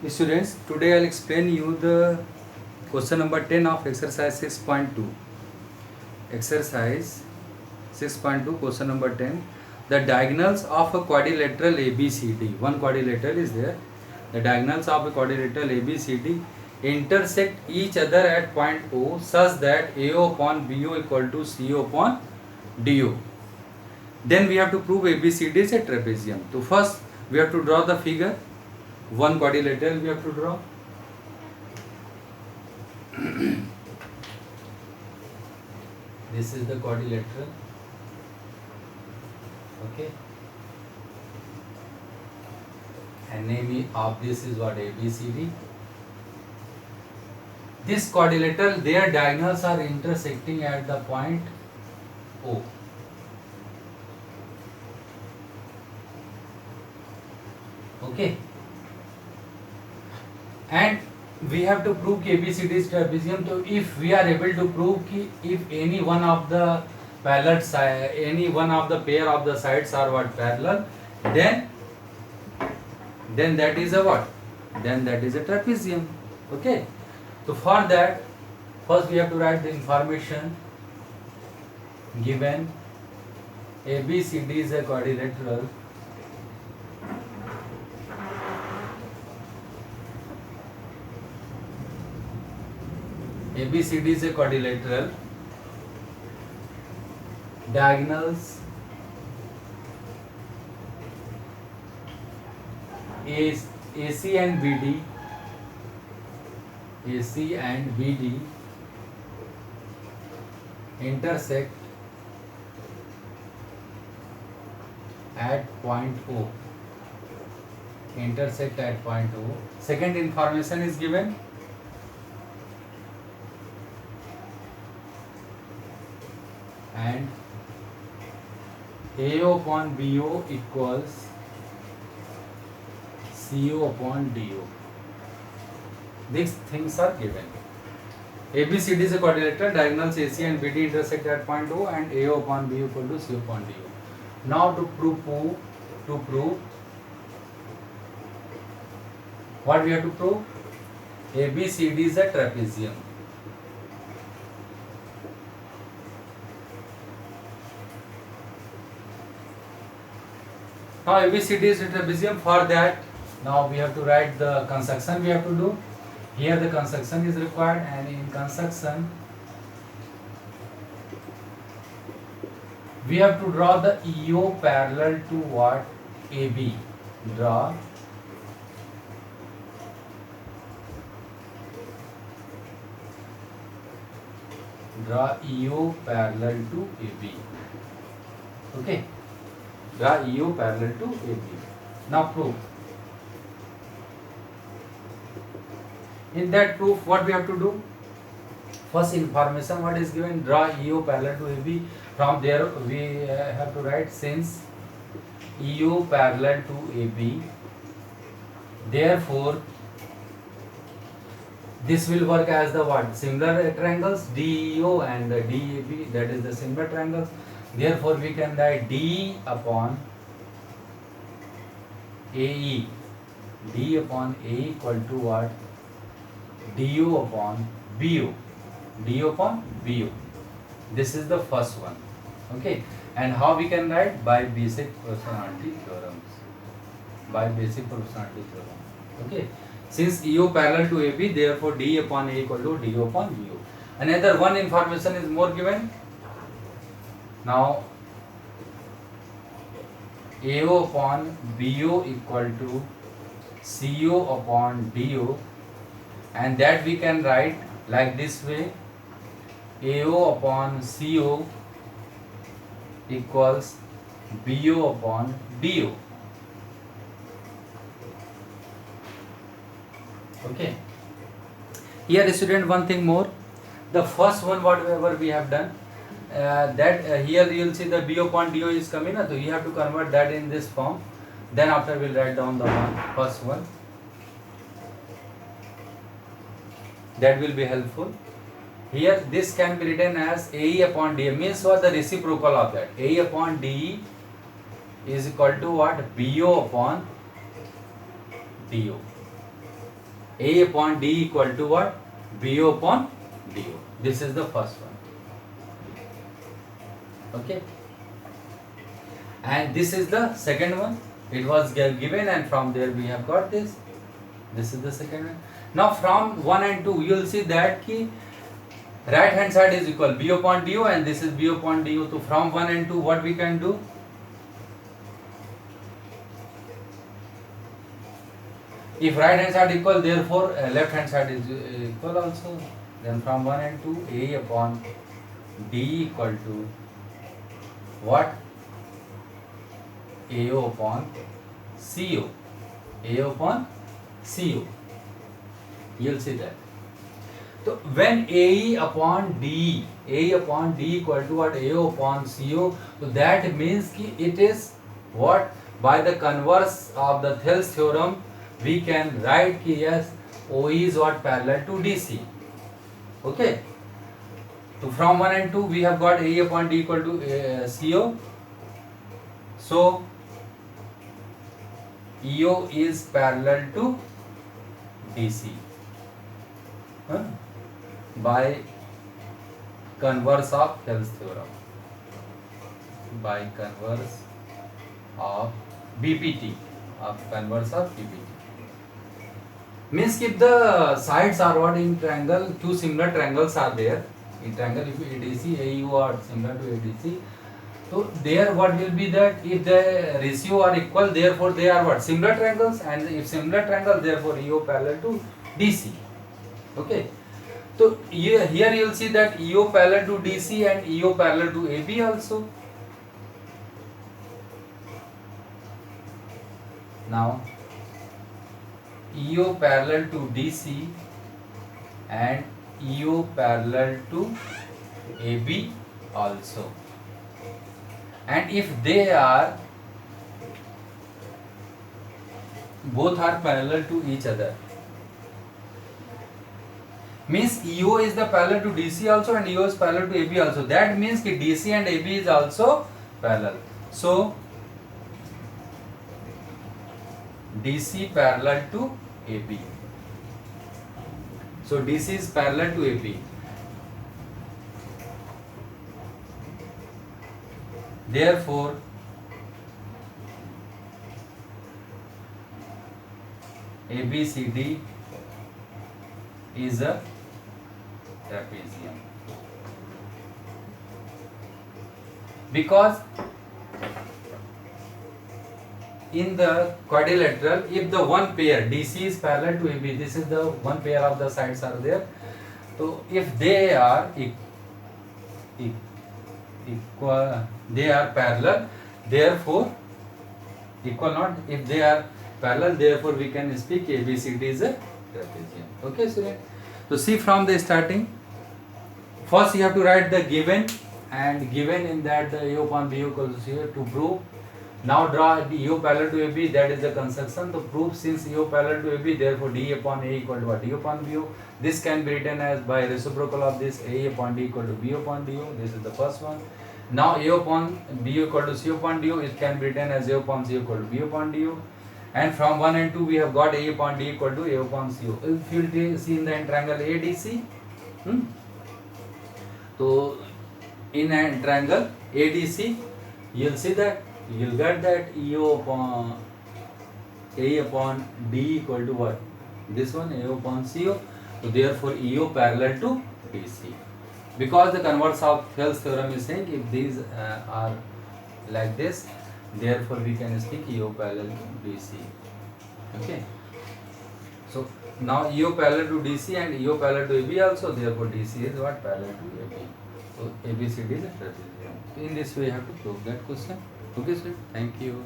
Students, today I'll explain you the question number 10 of exercise 6.2. Exercise 6.2, question number 10. The diagonals of a quadrilateral ABCD. One quadrilateral is there. The diagonals of a quadrilateral ABCD intersect each other at point O such that AO upon BO equal to CO upon DO. Then we have to prove ABCD is a trapezium. So first we have to draw the figure. One quadrilateral we have to draw. This is the quadrilateral. Okay. And name of this is what? ABCD. This quadrilateral, their diagonals are intersecting at the point O. Okay. And we have to prove ABCD is trapezium. So if we are able to prove if any one of the parallel side, any one of the pair of the sides are what parallel, then that is a what? Then that is a trapezium. Okay. So for that, first we have to write the information given. ABCD is a quadrilateral. ABCD is a quadrilateral. Diagonals AC and BD intersect at point O. Intersect at point O. Second information is given. And AO upon BO equals CO upon DO. These things are given. ABCD is a quadrilateral. Diagonals AC and BD intersect at point O, and AO upon BO equal to CO upon DO. Now to prove what we have to prove? ABCD is a trapezium. Now ABCD is a trapezium. For that, now we have to write the construction we have to do. Here the construction is required, and in construction we have to draw the EO parallel to what? AB. Draw EO parallel to AB. Okay. Draw EO parallel to AB. Now prove. In that proof, what we have to do? First information what is given? Draw EO parallel to AB. From there we have to write, since EO parallel to AB, therefore this will work as the what? Similar triangles, DEO and DAB, that is the similar triangles. Therefore we can write D upon AE. D upon A equal to what? DO upon BO. DO upon BO. This is the first one. Okay. And how we can write? By basic proportionality theorems. By basic proportionality theorem. Okay. Since EO parallel to AB, therefore D upon A equal to DO upon BO. Another one information is more given. Now AO upon BO equal to CO upon DO, and that we can write like this way: AO upon CO equals BO upon DO. Okay. Here student, one thing more. The first one whatever we have done, here you will see the BO upon DO is coming, so you have to convert that in this form. Then after we'll write down the first one. That will be helpful. Here this can be written as AE upon DE, means what? The reciprocal of that. AE upon DE is equal to what? BO upon DO. A upon D equal to what? BO upon DO. This is the first one. Okay. And this is the second one. It was given, and from there we have got this. This is the second one. Now from 1 and 2, you will see that ki right hand side is equal BO upon DO, and this is BO upon DO. So from 1 and 2, what we can do? If right hand side equal, therefore left hand side is equal also. Then from 1 and 2, A upon D equal to what? AO upon CO. AO upon CO. You'll see that. So when AE upon D equal to what? AO upon CO. So that means ki it is what? By the converse of the Thales theorem, we can write ki yes, OE is what? Parallel to DC. Okay. So from 1 and 2, we have got AE upon D equal to CO. So EO is parallel to DC by converse of Thales theorem. By converse of BPT. Means if the sides are what in triangle, two similar triangles are there. In triangle, if ADC, AU are similar to ADC. So there what will be that if the ratio are equal, therefore they are what? Similar triangles, and if similar triangle, therefore EO parallel to DC. Okay. So here you will see that EO parallel to DC and EO parallel to AB also. Now EO parallel to DC and EO parallel to AB also. And if they are both are parallel to each other, means EO is the parallel to DC also and EO is parallel to AB also. That means कि DC and AB is also parallel. So DC parallel to AB. So DC is parallel to AB. Therefore, ABCD is a trapezium. Because in the quadrilateral, if the one pair DC is parallel to AB, this is the one pair of the sides are there. So if they are equal, they are parallel, therefore equal not, if they are parallel, therefore we can speak ABCD is a trapezium. Okay, so see from the starting, first you have to write the given, and given in that the A upon B equals 0 to prove. Now draw the EO parallel to AB, that is the construction. The proof, since EO parallel to AB, therefore D upon A equal to what? D upon BO. This can be written as by reciprocal of this A upon D equal to B upon DO. This is the first one. Now A upon B equal to C upon DO, it can be written as A upon C equal to B upon DO. And from 1 and 2, we have got A upon D equal to A upon CO. If you will see in the triangle ADC, so in a triangle ADC, you will see that you will get that EO upon A upon D equal to what? This one, A upon CO. So therefore EO parallel to DC. Because the converse of Thales theorem is saying if these are like this, therefore we can speak EO parallel to DC. Okay. So now EO parallel to DC and EO parallel to AB also, therefore DC is what? Parallel to AB. So ABCD is a trapezium. In this way you have to prove that question. Okay, sir. Thank you.